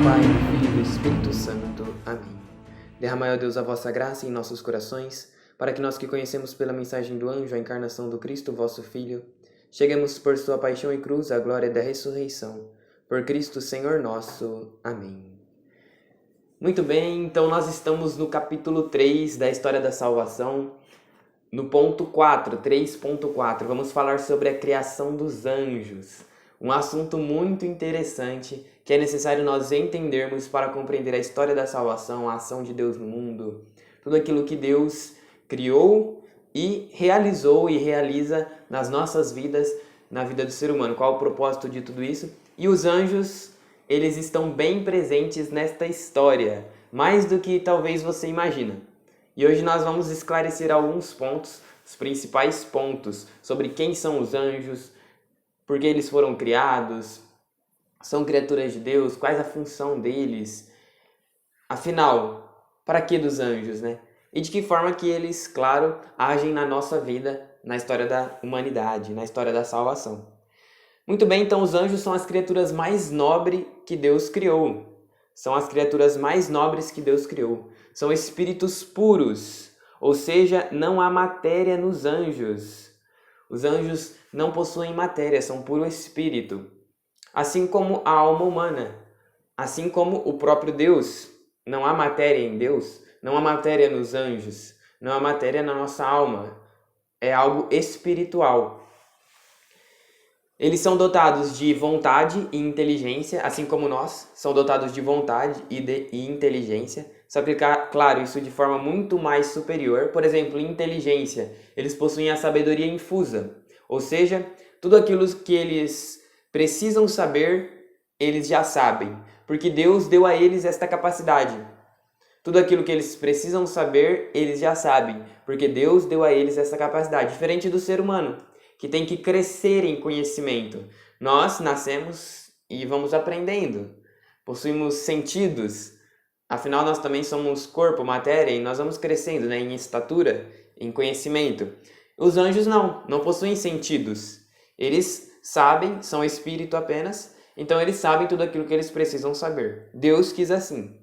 Pai, do Filho e do Espírito Santo. Amém. Derramai, ó Deus, a vossa graça em nossos corações, para que nós que conhecemos pela mensagem do anjo a encarnação do Cristo, vosso Filho, cheguemos por sua paixão e cruz à glória da ressurreição. Por Cristo, Senhor nosso. Amém. Muito bem, então nós estamos no capítulo 3 da história da salvação, no ponto 4, 3.4. Vamos falar sobre a criação dos anjos. Um assunto muito interessante que é necessário nós entendermos para compreender a história da salvação, a ação de Deus no mundo, tudo aquilo que Deus criou e realizou e realiza nas nossas vidas, na vida do ser humano. Qual o propósito de tudo isso? E os anjos, eles estão bem presentes nesta história, mais do que talvez você imagina. E hoje nós vamos esclarecer alguns pontos, os principais pontos, sobre quem são os anjos, por que eles foram criados, são criaturas de Deus, quais a função deles, afinal, para que dos anjos, né? E de que forma que eles, claro, agem na nossa vida, na história da humanidade, na história da salvação. Muito bem, então os anjos são as criaturas mais nobres que Deus criou. São as criaturas mais nobres que Deus criou. São espíritos puros, ou seja, não há matéria nos anjos. Os anjos não possuem matéria, são puro espírito. Assim como a alma humana, assim como o próprio Deus. Não há matéria em Deus, não há matéria nos anjos, não há matéria na nossa alma. É algo espiritual. Eles são dotados de vontade e inteligência, assim como nós, são dotados de vontade e inteligência. Só que, claro, isso de forma muito mais superior. Por exemplo, inteligência. Eles possuem a sabedoria infusa. Ou seja, tudo aquilo que eles precisam saber, eles já sabem. Porque Deus deu a eles esta capacidade. Tudo aquilo que eles precisam saber, eles já sabem. Porque Deus deu a eles essa capacidade. Diferente do ser humano, que tem que crescer em conhecimento. Nós nascemos e vamos aprendendo. Possuímos sentidos. Afinal, nós também somos corpo, matéria, e nós vamos crescendo, né, em estatura, em conhecimento. Os anjos não possuem sentidos. Eles sabem, são espírito apenas, então eles sabem tudo aquilo que eles precisam saber. Deus quis assim.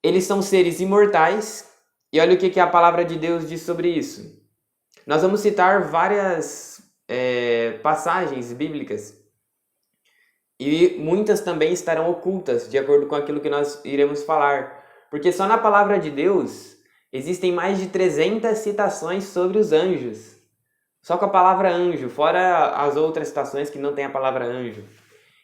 Eles são seres imortais, e olha o que a palavra de Deus diz sobre isso. Nós vamos citar várias passagens bíblicas, e muitas também estarão ocultas, de acordo com aquilo que nós iremos falar. Porque só na palavra de Deus existem mais de 300 citações sobre os anjos. Só com a palavra anjo, fora as outras citações que não tem a palavra anjo.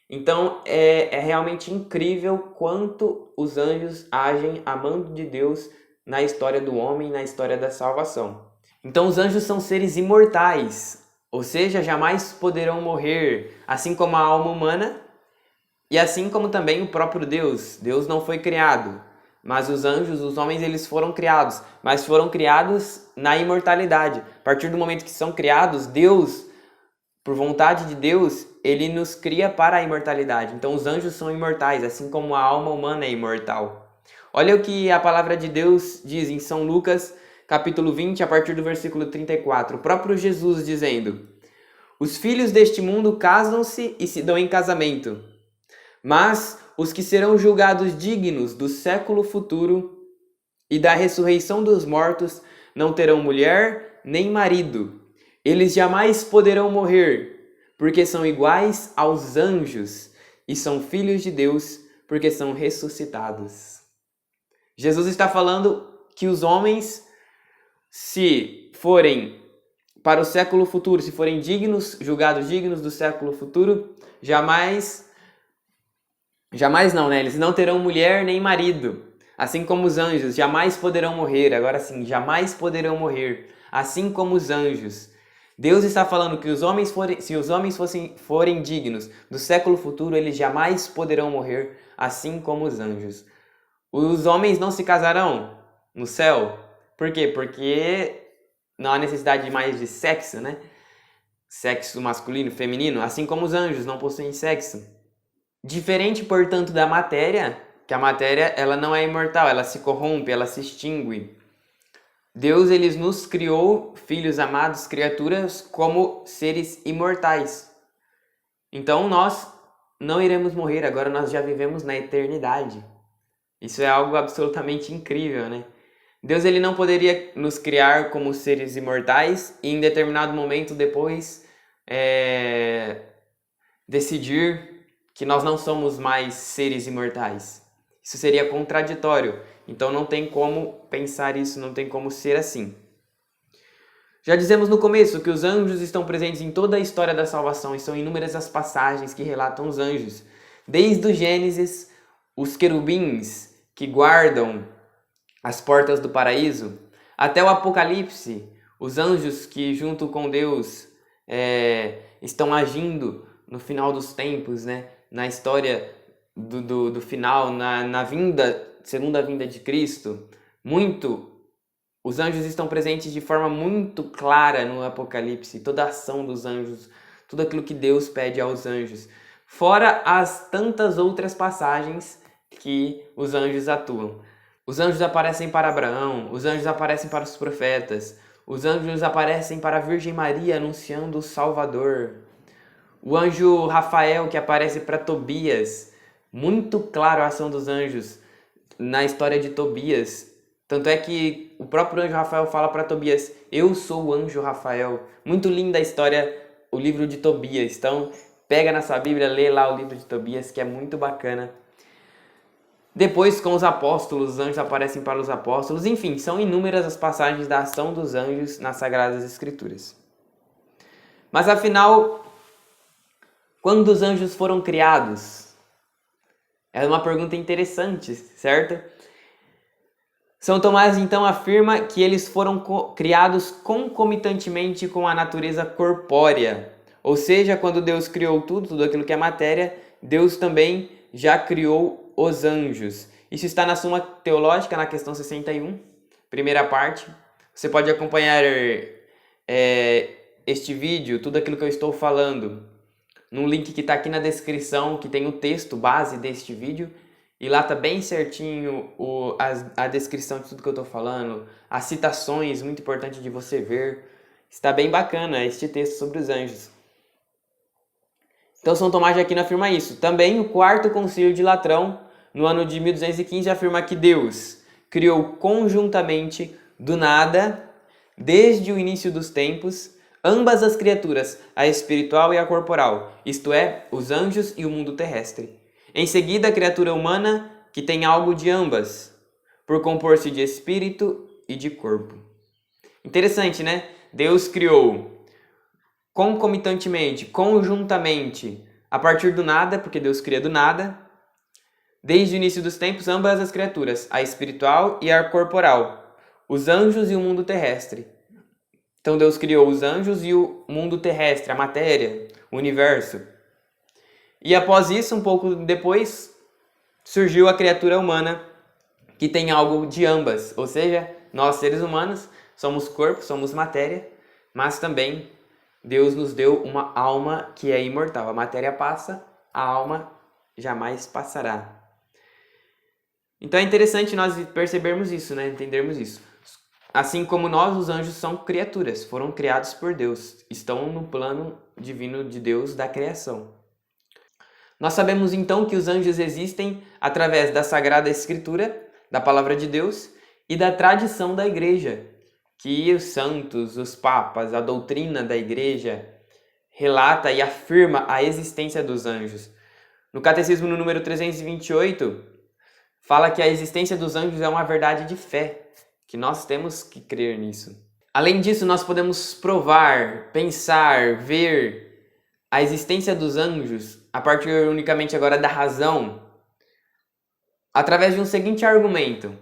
Então é realmente incrível quanto os anjos agem a mando de Deus na história do homem, na história da salvação. Então os anjos são seres imortais, ou seja, jamais poderão morrer, assim como a alma humana e assim como também o próprio Deus. Deus não foi criado, mas os anjos, os homens, eles foram criados, mas foram criados na imortalidade. A partir do momento que são criados, Deus, por vontade de Deus, ele nos cria para a imortalidade. Então os anjos são imortais, assim como a alma humana é imortal. Olha o que a palavra de Deus diz em São Lucas, capítulo 20, a partir do versículo 34. O próprio Jesus dizendo: os filhos deste mundo casam-se e se dão em casamento, mas os que serão julgados dignos do século futuro e da ressurreição dos mortos não terão mulher nem marido. Eles jamais poderão morrer, porque são iguais aos anjos e são filhos de Deus, porque são ressuscitados. Jesus está falando que os homens, se forem para o século futuro, se forem dignos, julgados dignos do século futuro, jamais não, né? Eles não terão mulher nem marido. Assim como os anjos jamais poderão morrer. Agora sim, jamais poderão morrer. Assim como os anjos. Deus está falando que se os homens forem dignos do século futuro, eles jamais poderão morrer, assim como os anjos. Os homens não se casarão no céu. Por quê? Porque não há necessidade mais de sexo, né? Sexo masculino, feminino, assim como os anjos não possuem sexo. Diferente, portanto, da matéria, que a matéria ela não é imortal, ela se corrompe, ela se extingue. Deus ele nos criou, filhos amados, criaturas, como seres imortais. Então nós não iremos morrer, agora nós já vivemos na eternidade. Isso é algo absolutamente incrível, né? Deus ele não poderia nos criar como seres imortais e em determinado momento depois decidir que nós não somos mais seres imortais. Isso seria contraditório. Então não tem como pensar isso, não tem como ser assim. Já dizemos no começo que os anjos estão presentes em toda a história da salvação e são inúmeras as passagens que relatam os anjos. Desde o Gênesis, os querubins que guardam as portas do paraíso, até o Apocalipse, os anjos que junto com Deus estão agindo no final dos tempos, né? Na história do final, na segunda vinda de Cristo. Os anjos estão presentes de forma muito clara no Apocalipse, toda a ação dos anjos, tudo aquilo que Deus pede aos anjos. Fora as tantas outras passagens que os anjos atuam. Os anjos aparecem para Abraão, os anjos aparecem para os profetas, os anjos aparecem para a Virgem Maria anunciando o Salvador. O anjo Rafael que aparece para Tobias, muito claro a ação dos anjos na história de Tobias. Tanto é que o próprio anjo Rafael fala para Tobias, eu sou o anjo Rafael. Muito linda a história, o livro de Tobias. Então, pega na sua Bíblia, lê lá o livro de Tobias, que é muito bacana. Depois, com os apóstolos, os anjos aparecem para os apóstolos. Enfim, são inúmeras as passagens da ação dos anjos nas Sagradas Escrituras. Mas, afinal, quando os anjos foram criados? É uma pergunta interessante, certo? São Tomás, então, afirma que eles foram criados concomitantemente com a natureza corpórea. Ou seja, quando Deus criou tudo aquilo que é matéria, Deus também já criou os anjos. Isso está na Suma Teológica, na questão 61, primeira parte. Você pode acompanhar este vídeo, tudo aquilo que eu estou falando, num link que está aqui na descrição, que tem o texto base deste vídeo. E lá tá bem certinho a descrição de tudo que eu estou falando, as citações, muito importante de você ver. Está bem bacana este texto sobre os anjos. Então São Tomás de Aquino afirma isso. Também o Quarto Concílio de Latrão, no ano de 1215, afirma que Deus criou conjuntamente, do nada, desde o início dos tempos, ambas as criaturas, a espiritual e a corporal, isto é, os anjos e o mundo terrestre. Em seguida, a criatura humana, que tem algo de ambas, por compor-se de espírito e de corpo. Interessante, né? Deus criou concomitantemente, conjuntamente, a partir do nada, porque Deus cria do nada, desde o início dos tempos, ambas as criaturas, a espiritual e a corporal, os anjos e o mundo terrestre. Então Deus criou os anjos e o mundo terrestre, a matéria, o universo. E após isso, um pouco depois, surgiu a criatura humana, que tem algo de ambas. Ou seja, nós seres humanos somos corpo, somos matéria, mas também Deus nos deu uma alma que é imortal. A matéria passa, a alma jamais passará. Então é interessante nós percebermos isso, né? Entendermos isso. Assim como nós, os anjos são criaturas, foram criados por Deus, estão no plano divino de Deus da criação. Nós sabemos então que os anjos existem através da Sagrada Escritura, da Palavra de Deus e da tradição da Igreja, que os santos, os papas, a doutrina da Igreja relata e afirma a existência dos anjos. No Catecismo no número 328, fala que a existência dos anjos é uma verdade de fé, que nós temos que crer nisso. Além disso, nós podemos provar, pensar, ver a existência dos anjos a partir unicamente agora da razão, através de um seguinte argumento: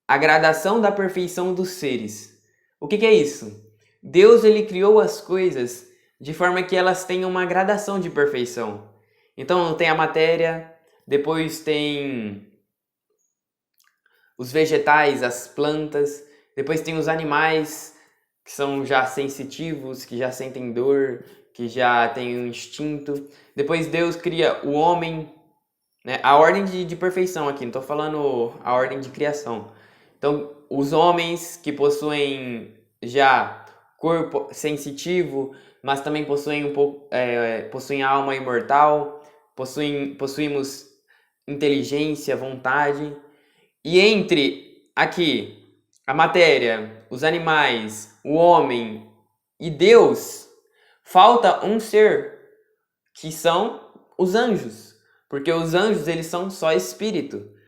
a gradação da perfeição dos seres. O que é isso? Deus ele criou as coisas de forma que elas tenham uma gradação de perfeição. Então tem a matéria, depois tem os vegetais, as plantas, depois tem os animais que são já sensitivos, que já sentem dor, que já têm um instinto. Depois Deus cria o homem, né? A ordem de perfeição aqui, não estou falando a ordem de criação. Então os homens que possuem já corpo sensitivo, mas também possuem possuem alma imortal, possuímos inteligência, vontade. E entre aqui a matéria, os animais, o homem e Deus, falta um ser, que são os anjos, porque os anjos eles são só espírito.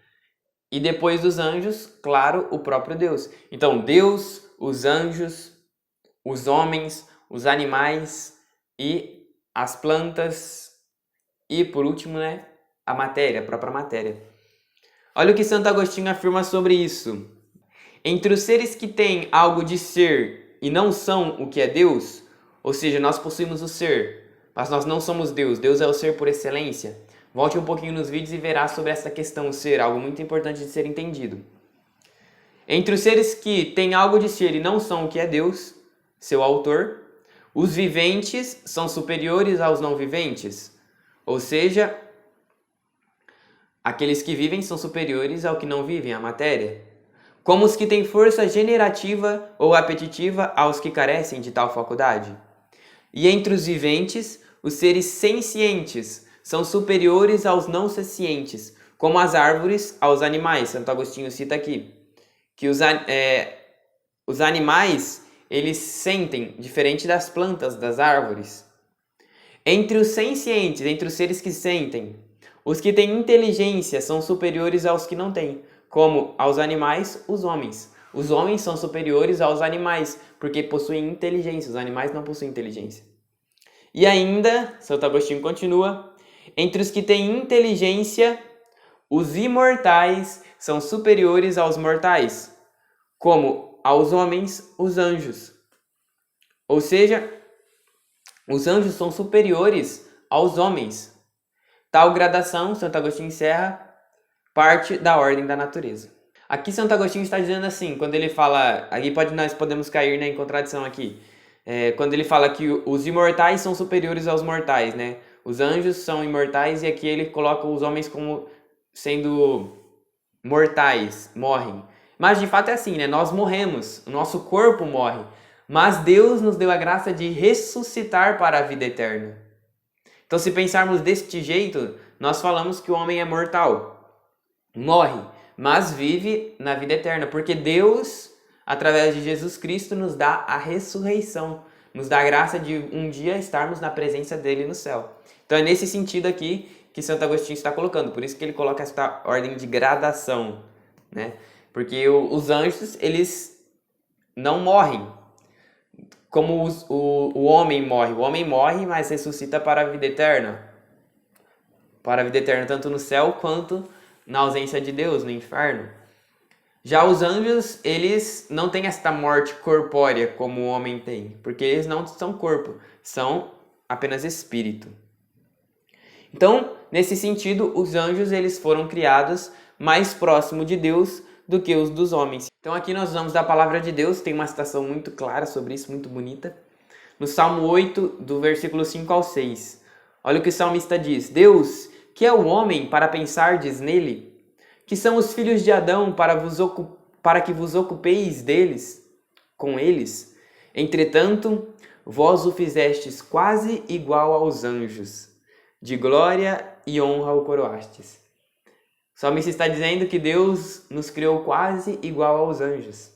E depois dos anjos, claro, o próprio Deus. Então, Deus, os anjos, os homens, os animais e as plantas e, por último, né, a matéria, a própria matéria. Olha o que Santo Agostinho afirma sobre isso. Entre os seres que têm algo de ser e não são o que é Deus, ou seja, nós possuímos o ser, mas nós não somos Deus. Deus é o ser por excelência. Volte um pouquinho nos vídeos e verá sobre essa questão, o ser, algo muito importante de ser entendido. Entre os seres que têm algo de ser e não são o que é Deus, seu autor, os viventes são superiores aos não viventes, ou seja, aqueles que vivem são superiores ao que não vivem, a matéria, como os que têm força generativa ou apetitiva aos que carecem de tal faculdade. E entre os viventes, os seres sencientes são superiores aos não sencientes, como as árvores aos animais. Santo Agostinho cita aqui que os animais eles sentem diferente das plantas, das árvores. Entre os sencientes, entre os seres que sentem, os que têm inteligência são superiores aos que não têm, como aos animais, os homens. Os homens são superiores aos animais, porque possuem inteligência, os animais não possuem inteligência. E ainda, Santo Agostinho continua, entre os que têm inteligência, os imortais são superiores aos mortais, como aos homens, os anjos. Ou seja, os anjos são superiores aos homens. Tal gradação, Santo Agostinho encerra, parte da ordem da natureza. Aqui Santo Agostinho está dizendo assim, quando ele fala, nós podemos cair, né, em contradição aqui, quando ele fala que os imortais são superiores aos mortais, né? Os anjos são imortais e aqui ele coloca os homens como sendo mortais, morrem. Mas de fato é assim, né? Nós morremos, o nosso corpo morre, mas Deus nos deu a graça de ressuscitar para a vida eterna. Então, se pensarmos deste jeito, nós falamos que o homem é mortal, morre, mas vive na vida eterna, porque Deus, através de Jesus Cristo, nos dá a ressurreição, nos dá a graça de um dia estarmos na presença dele no céu. Então é nesse sentido aqui que Santo Agostinho está colocando, por isso que ele coloca esta ordem de gradação, né? Porque os anjos, eles não morrem, como o homem morre, mas ressuscita para a vida eterna. Para a vida eterna tanto no céu quanto na ausência de Deus, no inferno. Já os anjos, eles não têm esta morte corpórea como o homem tem, porque eles não são corpo, são apenas espírito. Então, nesse sentido, os anjos eles foram criados mais próximo de Deus do que os dos homens. Então aqui nós vamos da palavra de Deus, tem uma citação muito clara sobre isso, muito bonita. No Salmo 8, do versículo 5 ao 6. Olha o que o salmista diz: Deus, que é o homem para pensardes nele? Que são os filhos de Adão para que vos ocupeis deles, com eles? Entretanto, vós o fizestes quase igual aos anjos, de glória e honra o coroastes. O salmista está dizendo que Deus nos criou quase igual aos anjos.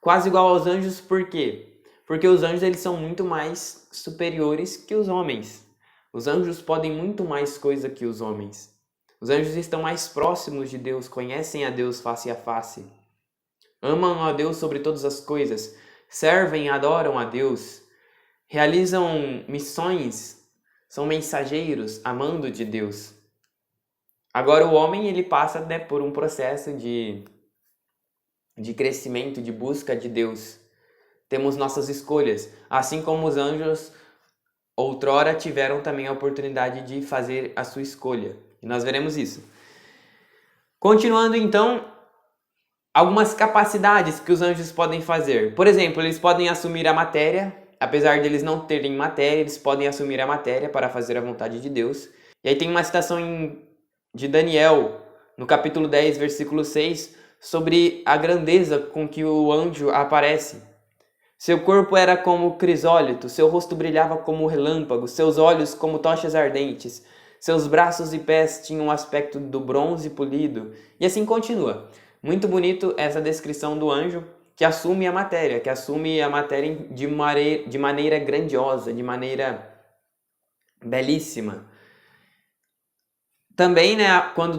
Quase igual aos anjos por quê? Porque os anjos eles são muito mais superiores que os homens. Os anjos podem muito mais coisa que os homens. Os anjos estão mais próximos de Deus, conhecem a Deus face a face. Amam a Deus sobre todas as coisas, servem e adoram a Deus, realizam missões, são mensageiros, amando de Deus. Agora o homem ele passa, né, por um processo de crescimento, de busca de Deus. Temos nossas escolhas, assim como os anjos outrora tiveram também a oportunidade de fazer a sua escolha. E nós veremos isso. Continuando então, algumas capacidades que os anjos podem fazer. Por exemplo, eles podem assumir a matéria, apesar de eles não terem matéria, eles podem assumir a matéria para fazer a vontade de Deus. E aí tem uma citação de Daniel, no capítulo 10, versículo 6, sobre a grandeza com que o anjo aparece. Seu corpo era como crisólito, seu rosto brilhava como relâmpago, seus olhos como tochas ardentes, seus braços e pés tinham o aspecto do bronze polido. E assim continua. Muito bonito essa descrição do anjo que assume a matéria de maneira grandiosa, de maneira belíssima. Também, né, quando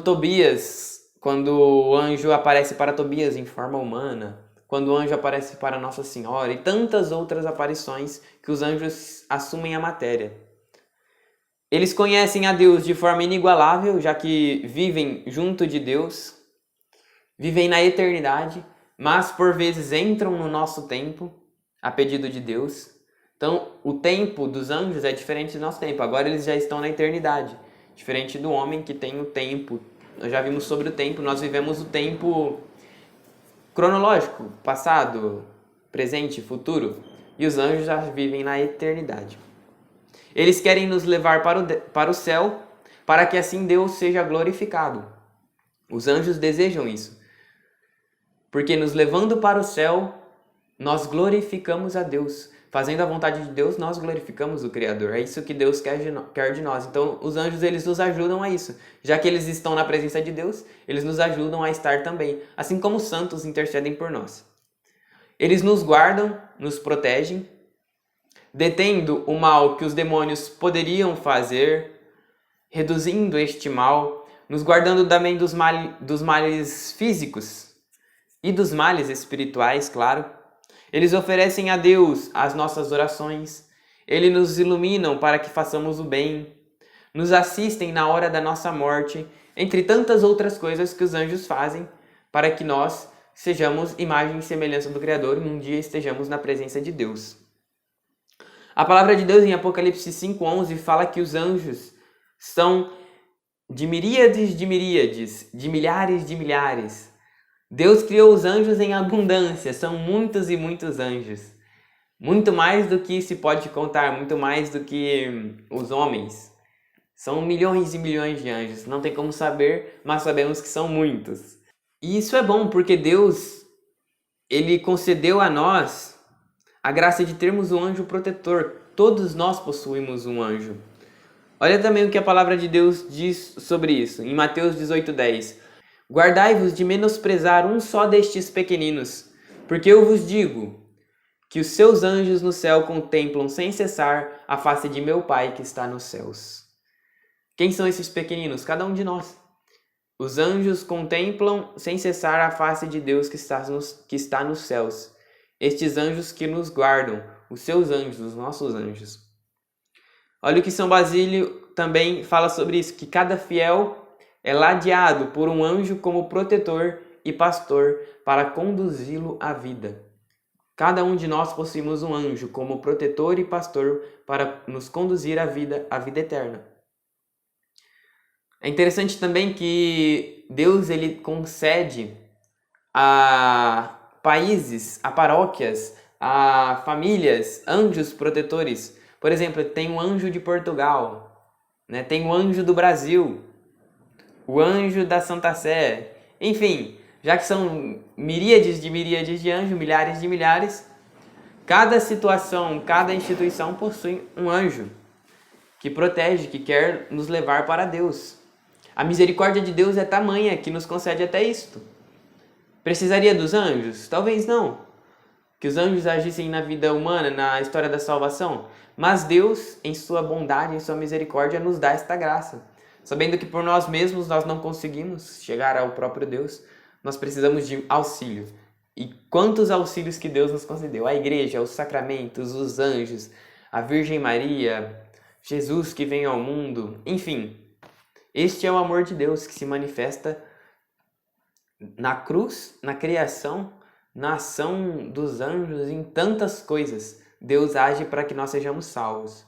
o anjo aparece para Tobias em forma humana, quando o anjo aparece para Nossa Senhora e tantas outras aparições que os anjos assumem a matéria. Eles conhecem a Deus de forma inigualável, já que vivem junto de Deus, vivem na eternidade, mas por vezes entram no nosso tempo, a pedido de Deus. Então, o tempo dos anjos é diferente do nosso tempo. Agora eles já estão na eternidade, diferente do homem que tem o tempo. Nós já vimos sobre o tempo, nós vivemos o tempo cronológico, passado, presente, futuro, e os anjos já vivem na eternidade. Eles querem nos levar para o céu, para que assim Deus seja glorificado. Os anjos desejam isso, porque nos levando para o céu, nós glorificamos a Deus. Fazendo a vontade de Deus, nós glorificamos o Criador. É isso que Deus quer de nós. Então, os anjos, eles nos ajudam a isso. Já que eles estão na presença de Deus, eles nos ajudam a estar também. Assim como os santos intercedem por nós. Eles nos guardam, nos protegem, detendo o mal que os demônios poderiam fazer, reduzindo este mal, nos guardando também dos males físicos e dos males espirituais, claro. Eles oferecem a Deus as nossas orações, eles nos iluminam para que façamos o bem, nos assistem na hora da nossa morte, entre tantas outras coisas que os anjos fazem para que nós sejamos imagem e semelhança do Criador e um dia estejamos na presença de Deus. A palavra de Deus em Apocalipse 5:11 fala que os anjos são de miríades de miríades, de milhares. Deus criou os anjos em abundância, são muitos e muitos anjos. Muito mais do que se pode contar, muito mais do que os homens. São milhões e milhões de anjos, não tem como saber, mas sabemos que são muitos. E isso é bom, porque Deus, Ele concedeu a nós a graça de termos um anjo protetor. Todos nós possuímos um anjo. Olha também o que a palavra de Deus diz sobre isso, em Mateus 18:10. Guardai-vos de menosprezar um só destes pequeninos, porque eu vos digo que os seus anjos no céu contemplam sem cessar a face de meu Pai que está nos céus. Quem são esses pequeninos? Cada um de nós. Os anjos contemplam sem cessar a face de Deus que está nos céus. Estes anjos que nos guardam, os seus anjos, os nossos anjos. Olha o que São Basílio também fala sobre isso, que cada fiel é ladeado por um anjo como protetor e pastor para conduzi-lo à vida. Cada um de nós possuímos um anjo como protetor e pastor para nos conduzir à vida eterna. É interessante também que Deus ele concede a países, a paróquias, a famílias, anjos protetores. Por exemplo, tem um anjo de Portugal, né? Tem o anjo do Brasil, o anjo da Santa Sé, enfim, já que são miríades de anjos, milhares de milhares, cada situação, cada instituição possui um anjo que protege, que quer nos levar para Deus. A misericórdia de Deus é tamanha que nos concede até isto. Precisaria dos anjos? Talvez não. Que os anjos agissem na vida humana, na história da salvação. Mas Deus, em sua bondade, em sua misericórdia, nos dá esta graça. Sabendo que por nós mesmos nós não conseguimos chegar ao próprio Deus, nós precisamos de auxílio. E quantos auxílios que Deus nos concedeu? A igreja, os sacramentos, os anjos, a Virgem Maria, Jesus que vem ao mundo, enfim. Este é o amor de Deus que se manifesta na cruz, na criação, na ação dos anjos, em tantas coisas. Deus age para que nós sejamos salvos.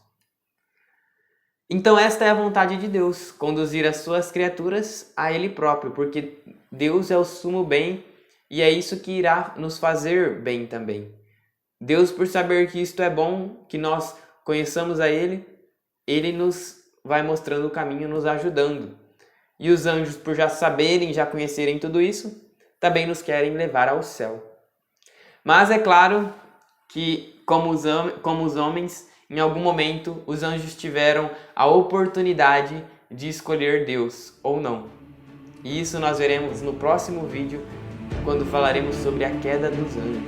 Então esta é a vontade de Deus, conduzir as suas criaturas a Ele próprio, porque Deus é o sumo bem e é isso que irá nos fazer bem também. Deus, por saber que isto é bom, que nós conheçamos a Ele, Ele nos vai mostrando o caminho, nos ajudando. E os anjos, por já saberem, já conhecerem tudo isso, também nos querem levar ao céu. Mas é claro que, como os homens, em algum momento os anjos tiveram a oportunidade de escolher Deus ou não. E isso nós veremos no próximo vídeo, quando falaremos sobre a queda dos anjos.